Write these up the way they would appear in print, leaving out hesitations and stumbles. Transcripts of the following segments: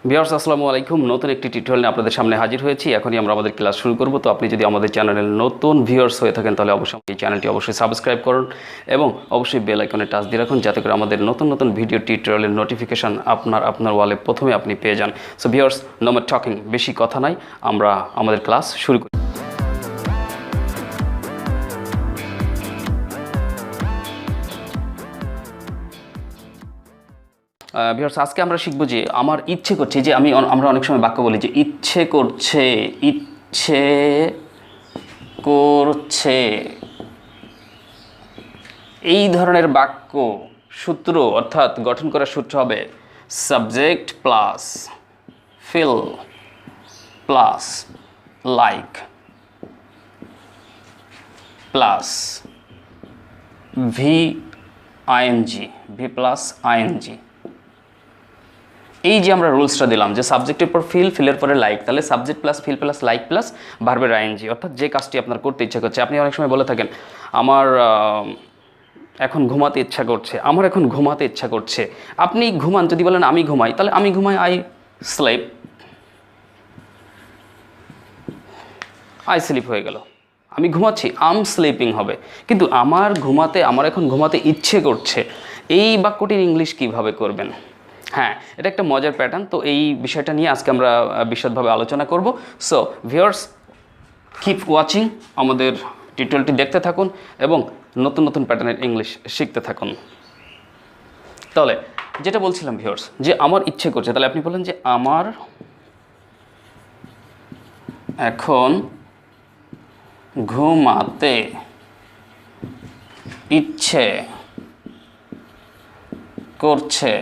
Viewers আসসালামু আলাইকুম। নতুন একটি টিউটোরিয়াল নিয়ে আপনাদের সামনে হাজির হয়েছি। এখনই আমরা আমাদের ক্লাস শুরু করব। তো আপনি যদি আমাদের চ্যানেলের নতুন ভিউয়ার্স হয়ে থাকেন তাহলে অবশ্যই এই চ্যানেলটি অবশ্যই সাবস্ক্রাইব করুন এবং অবশ্যই বেল আইকনে টাচ দিয়ে রাখুন যাতে করে আমাদের নতুন নতুন ভিডিও টিউটোরিয়ালের নোটিফিকেশন আপনার ওয়ালে প্রথমে আপনি পেয়ে যান। So viewers, no more talking, বেশি কথা নাই, আমরা আমাদের ক্লাস শুরু করি। ভিউয়ার্স, আজকে আমরা শিখব যে আমার ইচ্ছে করছে, যে আমরা অনেক সময় বাক্য বলি যে ইচ্ছে করছে, ইচ্ছে করছে। এই ধরনের বাক্য সূত্র অর্থাৎ গঠন করার সূত্র হবে subject plus feel plus like plus V plus I N G. এই যে আমরা রুলসটা দিলাম যে সাবজেক্টের পর ফিলের পরে লাইক, তাহলে subject plus feel plus like plus ভার্বের আইএনজি, অর্থাৎ যে কাজটি আপনার করতে ইচ্ছা করছে। আপনি অনেক সময় বলে থাকেন আমার এখন ঘুমাতে ইচ্ছা করছে, আমার এখন ঘুমাতে ইচ্ছা করছে। আপনি ঘুমান, যদি বলেন আমি ঘুমাই, তাহলে আমি ঘুমাই, আই স্লিপ হয়ে গেল। আমি ঘুমাচ্ছি, আম স্লিপিং হবে। কিন্তু আমার এখন ঘুমাতে ইচ্ছে করছে, এই বাক্যটির ইংলিশ কিভাবে করবেন? হ্যাঁ, এটা একটা মজার প্যাটার্ন। তো এই বিষয়টা নিয়ে আজকে আমরা বিশদভাবে আলোচনা করব। সো ভিউয়ার্স, কিপ ওয়াচিং, আমাদের টিউটোরিয়ালটি দেখতে থাকুন এবং নতুন নতুন প্যাটার্নের ইংলিশ শিখতে থাকুন। তাহলে যেটা বলছিলাম ভিউয়ার্স, যে আমার ইচ্ছে করছে, তাহলে আপনি বলেন যে আমার এখন ঘুমাতে ইচ্ছে করছে।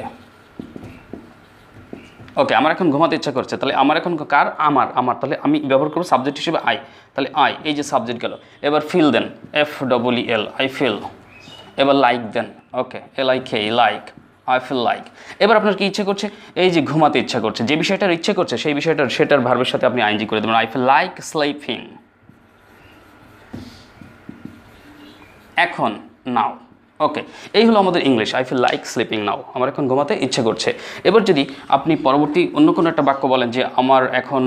ওকে, আমার এখন ঘুমাতে ইচ্ছা করছে, তাহলে আমার এখন কার? আমার, তাহলে আমি ব্যবহার করবো সাবজেক্ট হিসেবে আই। তাহলে আই, এই যে সাবজেক্ট গেল। এবার ফিল দেন, FEEL, আই ফিল। এবার লাইক দেন, okay, LIK, like, I feel like. এবার আপনার কি ইচ্ছে করছে? এই যে ঘুমাতে ইচ্ছা করছে, যে বিষয়টার ইচ্ছে করছে সেই সেটার ভার্বের সাথে আপনি আইএনজি করে দেবেন, আই ফিল লাইক স্লিপিং। এখন, নাও। ওকে, এই হলো আমাদের English, I feel like sleeping now, আমার এখন ঘুমাতে ইচ্ছে করছে। এবার যদি আপনি পরবর্তী অন্য কোনো একটা বাক্য বলেন যে আমার এখন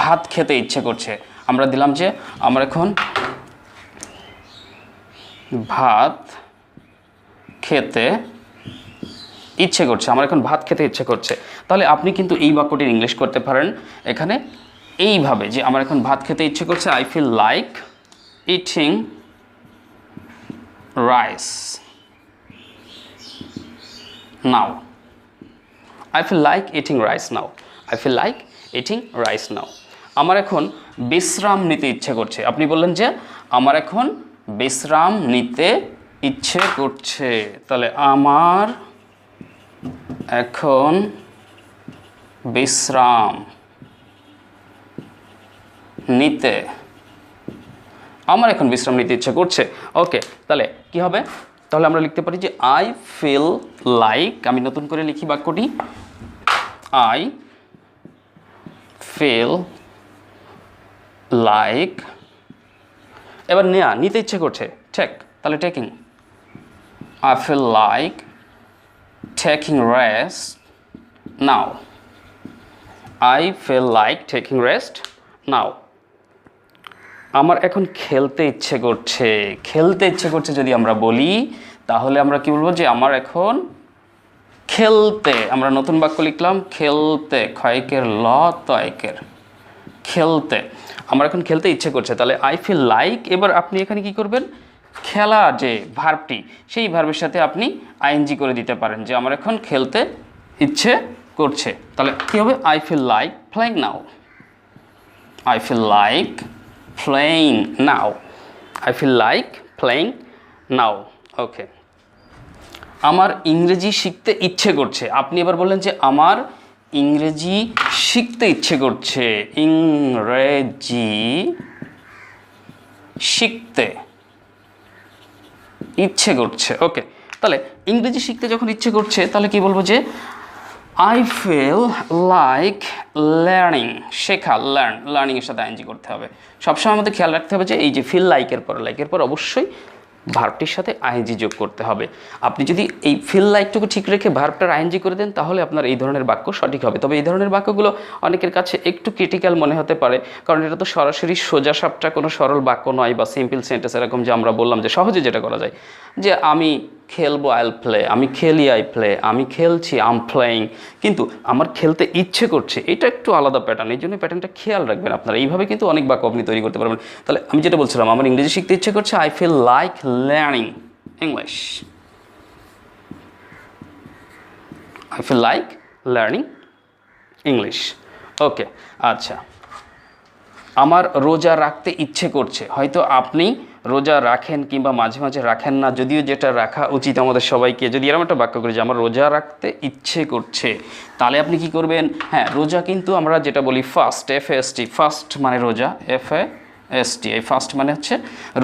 ভাত খেতে ইচ্ছে করছে, আমরা দিলাম যে আমার এখন ভাত খেতে ইচ্ছে করছে, আমার এখন ভাত খেতে ইচ্ছে করছে। তাহলে আপনি কিন্তু এই বাক্যটির ইংলিশ করতে পারেন এখানে এইভাবে, যে আমার এখন ভাত খেতে ইচ্ছে করছে, I feel like eating rice now. I feel like eating rice now. I feel like eating rice now. আমার এখন বিশ্রাম নিতে ইচ্ছে করছে, আপনি বললেন যে আমার এখন বিশ্রাম নিতে ইচ্ছে করছে। তাহলে আমার এখন বিশ্রাম নিতে ইচ্ছে করছে। ওকে, তাহলে কি হবে? তাহলে আমরা লিখতে পারি যে আই ফিল লাইক, আমি নতুন করে লিখি বাক্যটি, আই ফিল লাইক। এবার নিতে ইচ্ছে করছে, টেক, তাহলে taking, I feel like taking rest now, I feel like taking rest now. আমার এখন খেলতে ইচ্ছে করছে যদি আমরা বলি, তাহলে আমরা কি বলবো? যে আমার এখন খেলতে, আমরা নতুন বাক্য লিখলাম খেলতে, ক্ষয়কের ল তয়কের, খেলতে, আমার এখন খেলতে ইচ্ছে করছে। তাহলে আই ফিল লাইক। এবার আপনি এখানে কি করবেন? খেলা যে ভার্বটি, সেই ভার্বের সাথে আপনি আইএনজি করে দিতে পারেন, যে আমার এখন খেলতে ইচ্ছে করছে। তাহলে কি হবে? I feel like playing now, I feel like playing now, I feel like playing now. Okay, আমার ইংরেজি শিখতে ইচ্ছে করছে, আপনি এবার বললেন যে আমার ইংরেজি শিখতে ইচ্ছে করছে, ইংরেজি শিখতে ইচ্ছে করছে। ওকে, তাহলে ইংরেজি শিখতে যখন ইচ্ছে করছে, তাহলে কি বলবো? যে আই ফিল লাইক লার্নিং, শেখা, লার্নিংয়ের সাথে আইএনজি করতে হবে। সবসময় আমাদের খেয়াল রাখতে হবে যে এই যে ফিল লাইকের পর অবশ্যই ভার্বটির সাথে আইএনজি যোগ করতে হবে। আপনি যদি এই ফিল লাইকটুকু ঠিক রেখে ভার্বটার আইএনজি করে দেন তাহলে আপনার এই ধরনের বাক্য সঠিক হবে। তবে এই ধরনের বাক্যগুলো অনেকের কাছে একটু ক্রিটিক্যাল মনে হতে পারে, কারণ এটা তো সরাসরি সোজা সাপটা কোনো সরল বাক্য নয় বা সিম্পল সেন্টেন্স, এরকম যে আমরা বললাম যে সহজে যেটা করা যায় যে আমি খেলবো, আইল প্লে, আমি খেলি, আই প্লে, আমি খেলছি, আম প্লেয়িং, কিন্তু আমার খেলতে ইচ্ছে করছে, এটা একটু আলাদা প্যাটার্ন। এই জন্য প্যাটার্নটা খেয়াল রাখবেন আপনারা। এইভাবে কিন্তু অনেক বাক্য আপনি তৈরি করতে পারবেন। তাহলে আমি যেটা বলছিলাম, আমার ইংরেজি শিখতে ইচ্ছে করছে, I feel like learning English. I feel like learning English. Okay, আচ্ছা। আমার রোজা রাখতে ইচ্ছে করছে। হয়তো আপনি রোজা রাখেন কিংবা মাঝে মাঝে রাখেন না, যদিও যেটা রাখা উচিত আমাদের সবাইকে। যদি এরকম একটা বাক্য করি যে আমার রোজা রাখতে ইচ্ছে করছে, তাহলে আপনি কি করবেন? হ্যাঁ, রোজা কিন্তু আমরা যেটা বলি ফাস্ট, FAST, ফাস্ট মানে রোজা, FAST, এই ফাস্ট মানে হচ্ছে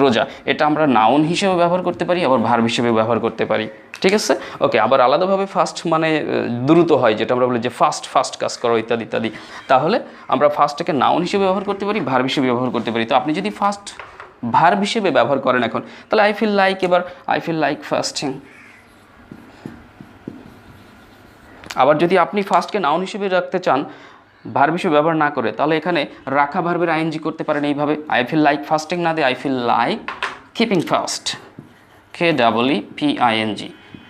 রোজা। এটা আমরা নাউন হিসেবে ব্যবহার করতে পারি, আবার ভার্ব হিসেবে ব্যবহার করতে পারি। ঠিক আছে? ওকে, আবার আলাদাভাবে ফাস্ট মানে দ্রুত হয়, যেটা আমরা বলি যে ফাস্ট ফাস্ট কাজ করো ইত্যাদি ইত্যাদি। তাহলে আমরা ফাস্টটাকে নাউন হিসেবে ব্যবহার করতে পারি, ভার্ব হিসেবে ব্যবহার করতে পারি। তো আপনি যদি ফাস্ট ভার্ব হিসেবে ব্যবহার করেন এখন, তাহলে আই ফিল লাইক, এবার আই ফিল লাইক ফাস্টিং। আবার যদি আপনি ফার্স্টকে নাউন হিসেবে রাখতে চান, ভার্ব হিসেবে ব্যবহার না করে, তাহলে এখানে রাখা ভার্বের আইএনজি করতে পারেন এইভাবে, আই ফিল লাইক ফাস্টিং না দিয়ে I feel like keeping fast, KEEPING,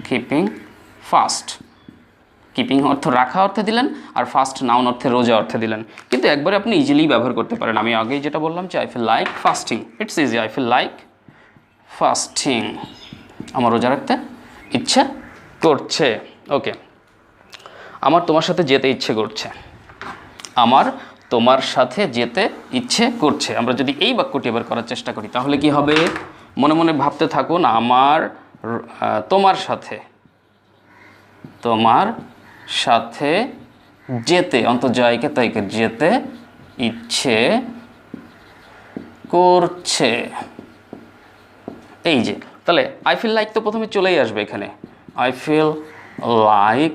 keeping fast. Keeping অর্থ রাখা অর্থে দিলেন, আর ফাস্ট নাউন অর্থে রোজা অর্থে দিলেন, কিন্তু একবারে আপনি ইজিলি ব্যবহার করতে পারেন। আমি আগেই যেটা বললাম যে I feel like fasting, it's easy, I feel like fasting, আমার রোজা রাখতে ইচ্ছে করছে। ওকে, আমার তোমার সাথে যেতে ইচ্ছে করছে। আমার তোমার সাথে যেতে ইচ্ছে করছে। আমরা যদি এই বাক্যটি এবার করার চেষ্টা করি তাহলে কি হবে? মনে মনে ভাবতে থাকুন, আমার তোমার সাথে, তোমার সাথে যেতে, অন্তর্জায়কে তাইকে যেতে ইচ্ছে করছে। এই যে, তাহলে আই ফিল লাইক তো প্রথমে চলেই আসবে এখানে, আই ফিল লাইক।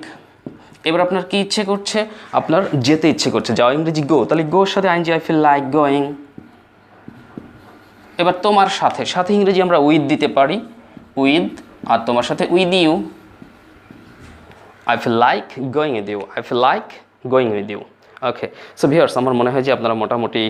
এবার আপনার কি ইচ্ছে করছে? আপনার যেতে ইচ্ছে করছে, যাওয়া ইংরেজি গো, তাহলে গোর সাথে ING, I feel like going. এবার তোমার সাথে, সাথে ইংরেজি আমরা উইথ দিতে পারি, উইথ, আর তোমার সাথে with you, I feel like going with you, I feel like going with you. Okay, so viewers, আমার মনে হয় যে আপনারা মোটামুটি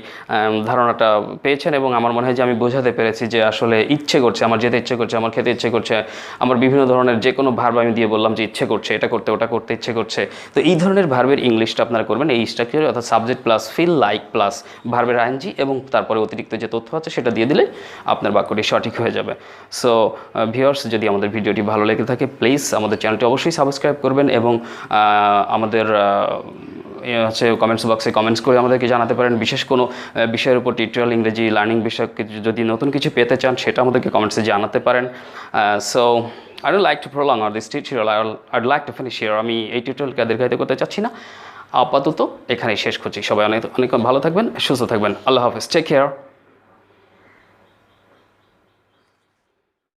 ধারণাটা পেয়েছেন, এবং আমার মনে হয় যে আমি বোঝাতে পেরেছি যে আসলে ইচ্ছে করছে, আমার যেতে ইচ্ছে করছে, আমার খেতে ইচ্ছে করছে, আমার বিভিন্ন ধরনের যে কোনো ভার্ব আমি দিয়ে বললাম যে ইচ্ছে করছে, এটা করতে ওটা করতে ইচ্ছে করছে। তো এই ধরনের ভার্বের ইংলিশটা আপনারা করবেন এই স্ট্রাকচারে, অর্থাৎ subject plus feel like plus ভার্বের আইএনজি, এবং তারপরে অতিরিক্ত যে তথ্য আছে সেটা দিয়ে দিলে আপনার বাক্যটি সঠিক হয়ে যাবে। সো ভিউয়ার্স, যদি আমাদের ভিডিওটি ভালো লেগে থাকে প্লিজ আমাদের চ্যানেলটি অবশ্যই সাবস্ক্রাইব করবেন, এবং আমাদের হচ্ছে কমেন্টস বক্সে কমেন্টস করে আমাদেরকে জানাতে পারেন। বিশেষ কোনো বিষয়ের উপর টিউটোরিয়াল, ইংরেজি লার্নিং বিষয়ক যদি নতুন কিছু পেতে চান সেটা আমাদেরকে কমেন্টসে জানাতে পারেন। So I don't like to prolong this tutorial. I'd like to finish here. আমি এই টিউটোরিয়ালকে দীর্ঘায়িত করতে চাচ্ছি না, আপাতত এখানেই শেষ করছি। সবাই অনেক অনেক ভালো থাকবেন, সুস্থ থাকবেন। আল্লাহ হাফেজ, টেক কেয়ার।